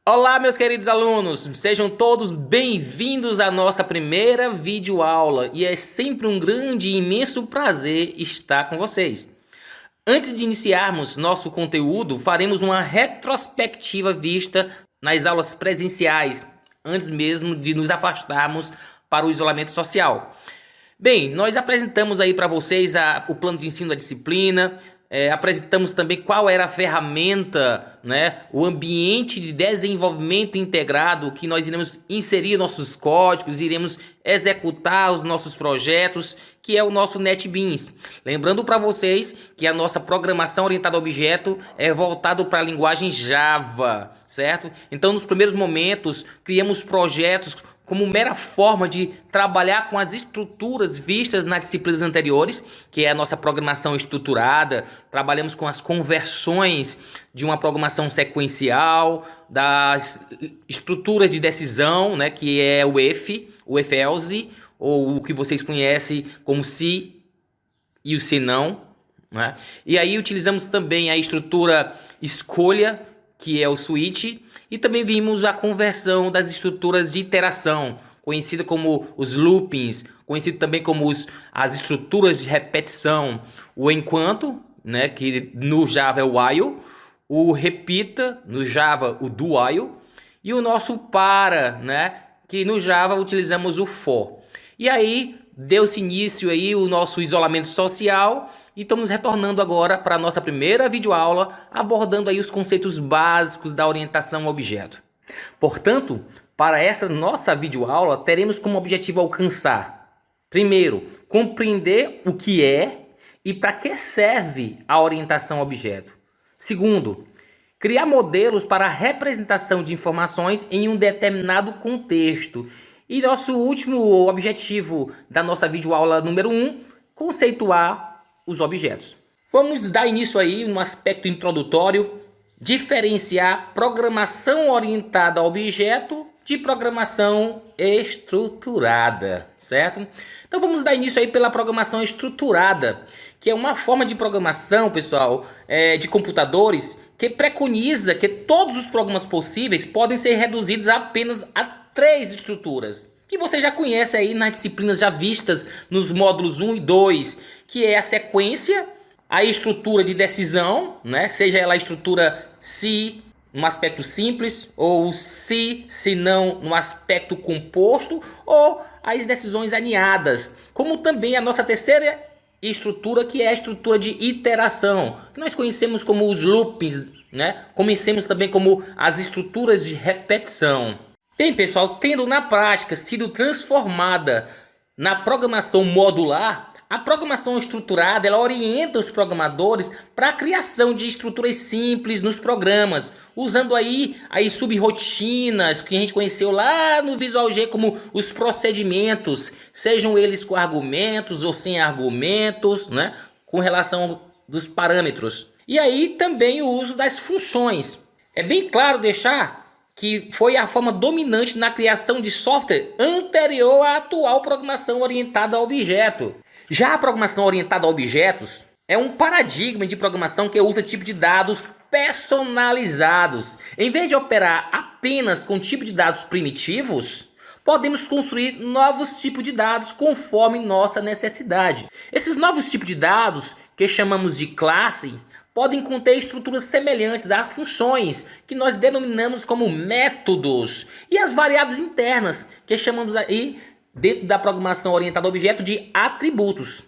Olá, meus queridos alunos, sejam todos bem-vindos à nossa primeira videoaula e é sempre um grande e imenso prazer estar com vocês. Antes de iniciarmos nosso conteúdo, faremos uma retrospectiva vista nas aulas presenciais, antes mesmo de nos afastarmos para o isolamento social. Bem, nós apresentamos aí para vocês o plano de ensino da disciplina, apresentamos também qual era a ferramenta, né, o ambiente de desenvolvimento integrado que nós iremos inserir nossos códigos, iremos executar os nossos projetos, que é o nosso NetBeans. Lembrando para vocês que a nossa programação orientada a objeto é voltado para a linguagem Java, certo? Então, nos primeiros momentos, criamos projetos como mera forma de trabalhar com as estruturas vistas nas disciplinas anteriores, que é a nossa programação estruturada. Trabalhamos com as conversões de uma programação sequencial, das estruturas de decisão, né, que é o if-else, ou o que vocês conhecem como se e o se não, né? E aí utilizamos também a estrutura escolha, que é o switch, e também vimos a conversão das estruturas de iteração, conhecida como os loopings, conhecido também como as estruturas de repetição, o enquanto, né, que no Java é o while, o repita, no Java o do while, e o nosso para, né, que no Java utilizamos o for. E aí deu-se início aí o nosso isolamento social e estamos retornando agora para a nossa primeira videoaula, abordando aí os conceitos básicos da orientação a objeto. Portanto, para essa nossa videoaula, teremos como objetivo alcançar, primeiro, compreender o que é e para que serve a orientação a objeto. Segundo, criar modelos para a representação de informações em um determinado contexto. E nosso último objetivo da nossa videoaula número 1, conceituar os objetos. Vamos dar início aí no aspecto introdutório, diferenciar programação orientada a objeto de programação estruturada, certo? Então vamos dar início aí pela programação estruturada, que é uma forma de programação, pessoal, de computadores, que preconiza que todos os programas possíveis podem ser reduzidos apenas a 3 estruturas, que você já conhece aí nas disciplinas já vistas nos módulos 1 e 2, que é a sequência, a estrutura de decisão, né? Seja ela a estrutura se no aspecto simples, ou se não no aspecto composto, ou as decisões aninhadas, como também a nossa terceira estrutura, que é a estrutura de iteração, que nós conhecemos como os loopings, né? Conhecemos também como as estruturas de repetição. Bem, pessoal, tendo na prática sido transformada na programação modular, a programação estruturada ela orienta os programadores para a criação de estruturas simples nos programas, usando aí as subrrotinas que a gente conheceu lá no Visual G como os procedimentos, sejam eles com argumentos ou sem argumentos, né, com relação dos parâmetros. E aí também o uso das funções. É bem claro deixar que foi a forma dominante na criação de software anterior à atual programação orientada a objeto. Já a programação orientada a objetos é um paradigma de programação que usa tipo de dados personalizados. Em vez de operar apenas com tipo de dados primitivos, podemos construir novos tipos de dados conforme nossa necessidade. Esses novos tipos de dados, que chamamos de classes, podem conter estruturas semelhantes a funções, que nós denominamos como métodos, e as variáveis internas, que chamamos aí, dentro da programação orientada a objeto, de atributos.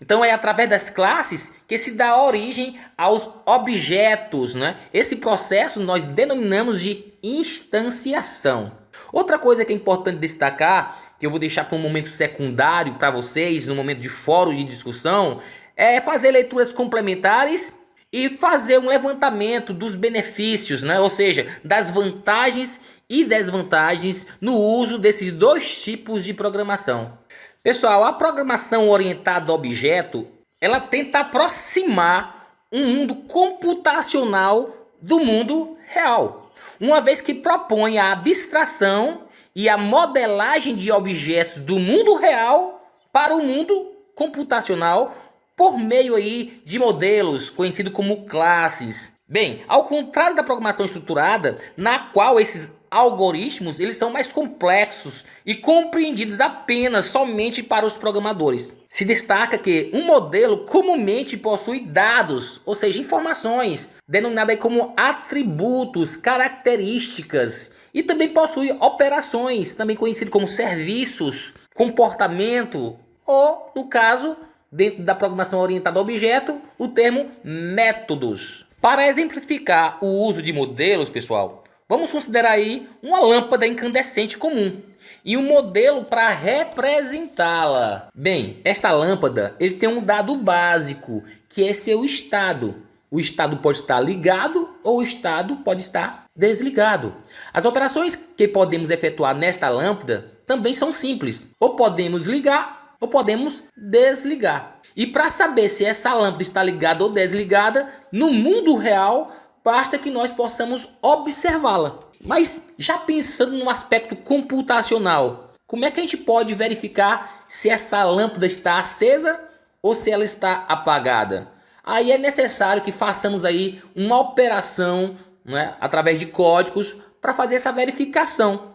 Então é através das classes que se dá origem aos objetos, né? Esse processo nós denominamos de instanciação. Outra coisa que é importante destacar, que eu vou deixar para um momento secundário para vocês, no momento de fórum de discussão, é fazer leituras complementares e fazer um levantamento dos benefícios, né? Ou seja, das vantagens e desvantagens no uso desses dois tipos de programação. Pessoal, a programação orientada a objeto, ela tenta aproximar um mundo computacional do mundo real, uma vez que propõe a abstração e a modelagem de objetos do mundo real para o mundo computacional por meio aí de modelos conhecidos como classes. Bem, ao contrário da programação estruturada, na qual esses algoritmos eles são mais complexos e compreendidos apenas somente para os programadores. Se destaca que um modelo comumente possui dados, ou seja, informações, denominadas como atributos, características, e também possui operações, também conhecido como serviços, comportamento, ou, no caso, dentro da programação orientada a objeto, o termo métodos. Para exemplificar o uso de modelos, pessoal, vamos considerar aí uma lâmpada incandescente comum e um modelo para representá-la. Bem, esta lâmpada ele tem um dado básico, que é seu estado. O estado pode estar ligado ou o estado pode estar desligado. As operações que podemos efetuar nesta lâmpada também são simples. Ou podemos ligar ou podemos desligar. E para saber se essa lâmpada está ligada ou desligada, no mundo real, basta que nós possamos observá-la. Mas já pensando no aspecto computacional, como é que a gente pode verificar se essa lâmpada está acesa ou se ela está apagada? Aí é necessário que façamos aí uma operação, né, através de códigos para fazer essa verificação.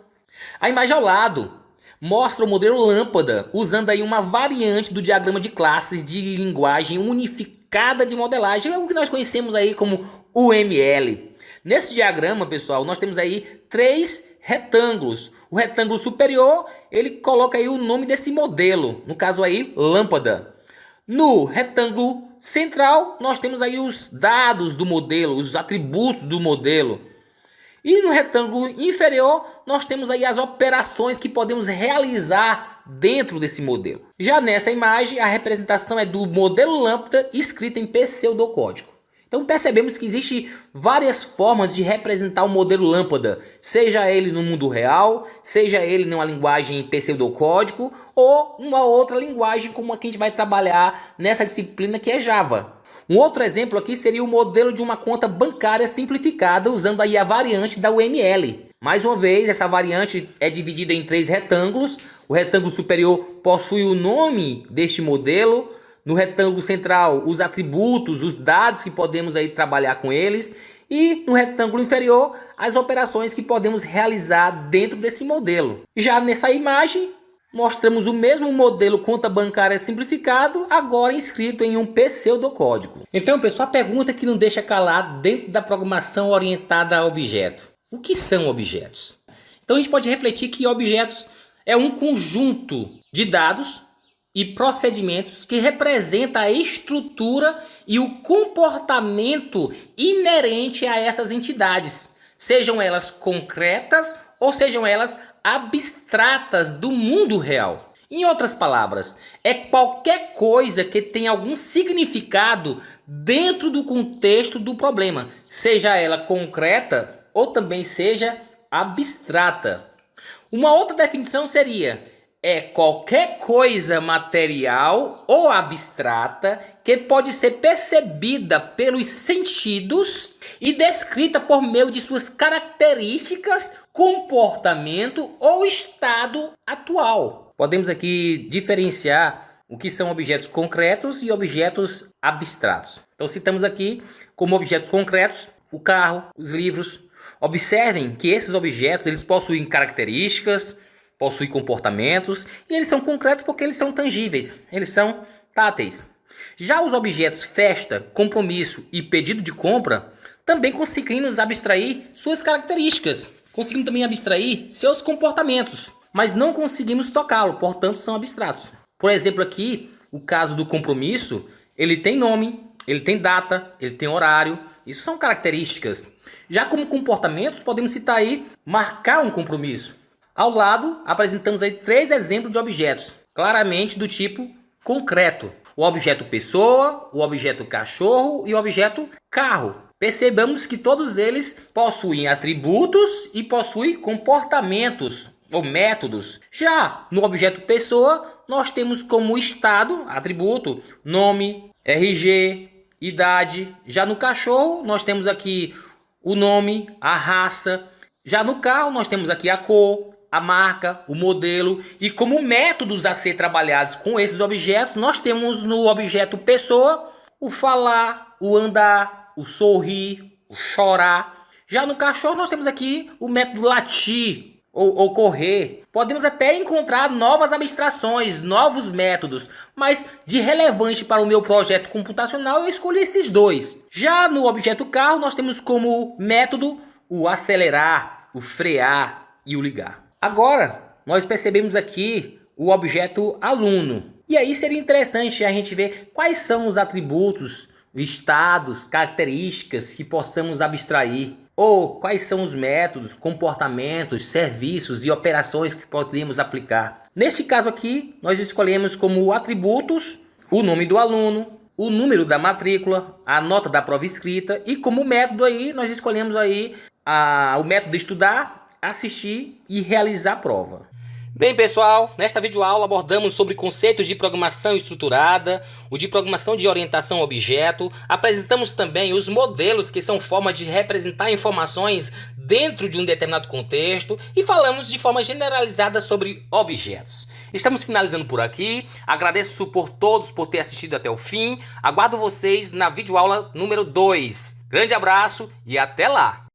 A imagem ao lado mostra o modelo lâmpada, usando aí uma variante do diagrama de classes de linguagem unificada de modelagem, é o que nós conhecemos aí como UML. Nesse diagrama, pessoal, nós temos aí 3 retângulos. O retângulo superior, ele coloca aí o nome desse modelo, no caso aí, lâmpada. No retângulo central, nós temos aí os dados do modelo, os atributos do modelo. E no retângulo inferior, nós temos aí as operações que podemos realizar dentro desse modelo. Já nessa imagem, a representação é do modelo lâmpada escrita em pseudocódigo. Então percebemos que existem várias formas de representar o modelo lâmpada, seja ele no mundo real, seja ele numa linguagem pseudocódigo ou uma outra linguagem como a que a gente vai trabalhar nessa disciplina, que é Java. Um outro exemplo aqui seria o modelo de uma conta bancária simplificada, usando aí a variante da UML. Mais uma vez, essa variante é dividida em 3 retângulos. O retângulo superior possui o nome deste modelo. No retângulo central, os atributos, os dados que podemos aí trabalhar com eles. E no retângulo inferior, as operações que podemos realizar dentro desse modelo. Já nessa imagem, mostramos o mesmo modelo conta bancária simplificado, agora inscrito em um pseudocódigo. Então, pessoal, a pergunta que não deixa calar dentro da programação orientada a objeto. O que são objetos? Então a gente pode refletir que objetos é um conjunto de dados e procedimentos que representa a estrutura e o comportamento inerente a essas entidades, sejam elas concretas ou sejam elas abstratas do mundo real. Em outras palavras, é qualquer coisa que tenha algum significado dentro do contexto do problema, seja ela concreta ou também seja abstrata. Uma outra definição seria: é qualquer coisa material ou abstrata que pode ser percebida pelos sentidos e descrita por meio de suas características, comportamento ou estado atual. Podemos aqui diferenciar o que são objetos concretos e objetos abstratos. Então citamos aqui como objetos concretos o carro, os livros. Observem que esses objetos eles possuem características, possuem comportamentos e eles são concretos porque eles são tangíveis, eles são táteis. Já os objetos festa, compromisso e pedido de compra também conseguimos abstrair suas características, conseguimos também abstrair seus comportamentos, mas não conseguimos tocá-lo, portanto são abstratos. Por exemplo aqui, o caso do compromisso, ele tem nome, ele tem data, ele tem horário, isso são características. Já como comportamentos, podemos citar aí marcar um compromisso. Ao lado, apresentamos aí 3 exemplos de objetos, claramente do tipo concreto. O objeto pessoa, o objeto cachorro e o objeto carro. Percebamos que todos eles possuem atributos e possuem comportamentos ou métodos. Já no objeto pessoa, nós temos como estado, atributo, nome, RG, idade. Já no cachorro, nós temos aqui o nome, a raça. Já no carro, nós temos aqui a cor, a marca, o modelo. E como métodos a ser trabalhados com esses objetos, nós temos no objeto pessoa o falar, o andar, o sorrir, o chorar. Já no cachorro nós temos aqui o método latir ou correr. Podemos até encontrar novas abstrações, novos métodos, mas de relevante para o meu projeto computacional eu escolhi esses dois. Já no objeto carro nós temos como método o acelerar, o frear e o ligar. Agora nós percebemos aqui o objeto aluno. E aí seria interessante a gente ver quais são os atributos, estados, características que possamos abstrair, ou quais são os métodos, comportamentos, serviços e operações que poderíamos aplicar. Neste caso aqui, nós escolhemos como atributos o nome do aluno, o número da matrícula, a nota da prova escrita, e como método aí nós escolhemos aí o método de estudar, assistir e realizar a prova. Bem, pessoal, nesta videoaula abordamos sobre conceitos de programação estruturada, o de programação de orientação a objeto, apresentamos também os modelos que são formas de representar informações dentro de um determinado contexto e falamos de forma generalizada sobre objetos. Estamos finalizando por aqui, agradeço por todos por ter assistido até o fim, aguardo vocês na videoaula número 2. Grande abraço e até lá!